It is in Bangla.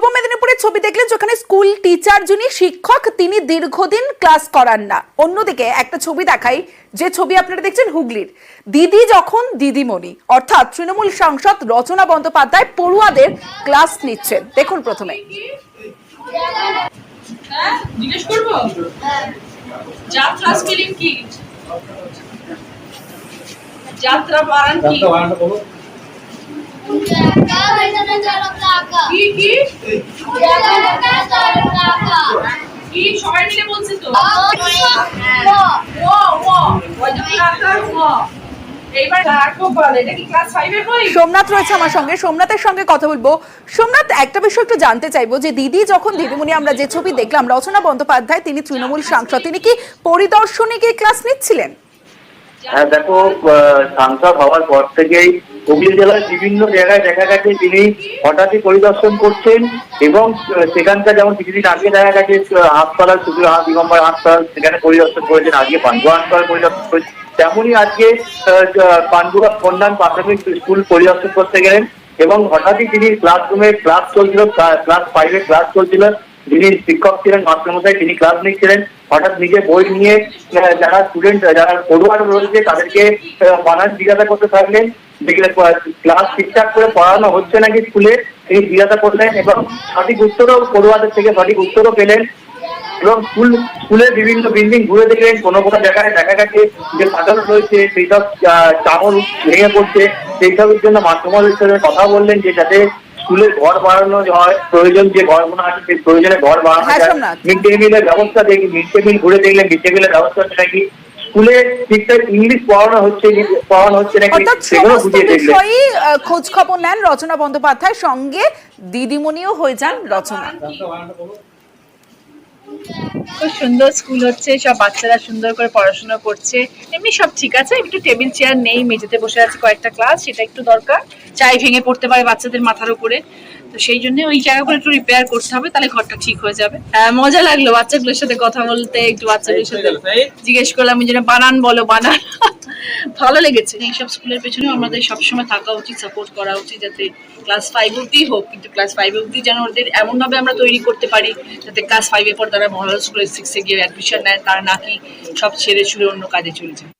পূর্ব মেদিনীপুরের ছবি দেখলেন, যেখানে স্কুল টিচার যিনি শিক্ষক তিনি দীর্ঘদিন ক্লাস করান না। অন্যদিকে একটা ছবি দেখাই, যে ছবি আপনারা দেখছেন হুগলির। দিদি যখন দিদিমণি, অর্থাৎ তৃণমূল সাংসদ রচনা বন্দ্যোপাধ্যায় পড়ুয়াদের ক্লাস নিচ্ছেন। দেখুন প্রথমে। জিজ্ঞেস করবো যাত্রা স্পেলিং কি, যাত্রা বানান কি, কি সবাই মিলে বলছে তো। সোমনাথ রয়েছে আমার সঙ্গে, সোমনাথের সঙ্গে কথা বলবো। সোমনাথ, একটা বিষয় একটু জানতে চাইবো যে দিদি যখন দিদিমণি আমরা যে ছবি দেখলাম, রচনা বন্দ্যোপাধ্যায় তিনি তৃণমূল সাংসদ, তিনি কি পরিদর্শনে গিয়ে ক্লাস নিচ্ছিলেন? হ্যাঁ দেখো, সাংসদ হওয়ার পর থেকেই হুগলি জেলার বিভিন্ন জায়গায় দেখা গেছে তিনি হঠাৎই পরিদর্শন করছেন এবং সেখানকার যেমন কিছুদিন আগে দেখা গেছে হাসপাতাল, দিগম্বর হাসপাতাল সেখানে পরিদর্শন করেছেন, আজকে পান্ডুয়া হাসপাতাল পরিদর্শন করেছেন, তেমনই আজকে পান্ডুয়া কন্যান প্রাথমিক স্কুল পরিদর্শন করতে গেলেন এবং হঠাৎই তিনি ক্লাসরুমে ক্লাস চলছিল, ক্লাস 5-এ ক্লাস চলছিল, যিনি শিক্ষক ছিলেন মাস্টারমশাই তিনি ক্লাস নিচ্ছিলেন। হঠাৎ নিজে বই নিয়ে যারা স্টুডেন্ট, যারা পড়ুয়া রয়েছে তাদেরকে বানান জিজ্ঞাসা করতে থাকলেন। দেখলে ক্লাস ঠিকঠাক করে পড়ানো হচ্ছে নাকি স্কুলে তিনি জিজ্ঞাসা করলেন এবং সঠিক উত্তরও পড়ুয়াদের থেকে সঠিক উত্তরও পেলেন এবং স্কুলের বিভিন্ন বিল্ডিং ঘুরে দেখলেন। কোনো কোনো জায়গায় দেখা গেছে যে পাঠানো রয়েছে সেই সব চামড় ভেঙে পড়ছে, সেই সবের জন্য মাস্টারমশাইয়ের সাথে কথা বললেন যে যাতে স্কুলের ঘর বাড়ানো হয়, প্রয়োজন যে ঘরগুলো আছে সেই প্রয়োজনে ঘর বাড়ানো যায়। মিড ডে মিলের ব্যবস্থা দেখি, মিড ডে মিল ঘুরে দেখলেন মিড ডে মিলের ব্যবস্থা নাকি স্কুলে ঠিকঠাক ইংলিশ পড়ানো হচ্ছে নাকি সেগুলো বুঝিয়ে দেখলেন। খোঁজ খবর নেন রচনা বন্দ্যোপাধ্যায়, সঙ্গে দিদিমণিও হয়ে যান রচনা। খুব সুন্দর স্কুল হচ্ছে, সব বাচ্চারা সুন্দর করে পড়াশোনা করছে, এমনি সব ঠিক আছে। একটু টেবিল চেয়ার নেই, মেঝেতে বসে আছে কয়েকটা ক্লাস, সেটা একটু দরকার। চাই ভেঙে পড়তে পারে বাচ্চাদের মাথার উপরে, তো সেই জন্য ওই জায়গাগুলো একটু রিপেয়ার করতে হবে, তাহলে ঘরটা ঠিক হয়ে যাবে। মজা লাগলো বাচ্চাগুলোর সাথে কথা বলতে, একটু বাচ্চাদের সাথে জিজ্ঞেস করলাম যে বানান বলো, বানান ভালো লেগেছে। এইসব স্কুলের পেছনে আমাদের সবসময় থাকা উচিত, সাপোর্ট করা উচিত, যাতে ক্লাস 5 অব্দি হোক, কিন্তু ক্লাস 5 অব্দি যেন ওদের এমন ভাবে আমরা তৈরি করতে পারি যাতে ক্লাস 5-এর পর তারা মডেল স্কুলে 6-এ গিয়ে অ্যাডমিশন নেয়, তারা নাকি সব ছেড়ে ছুড়ে অন্য কাজে চলে যায়।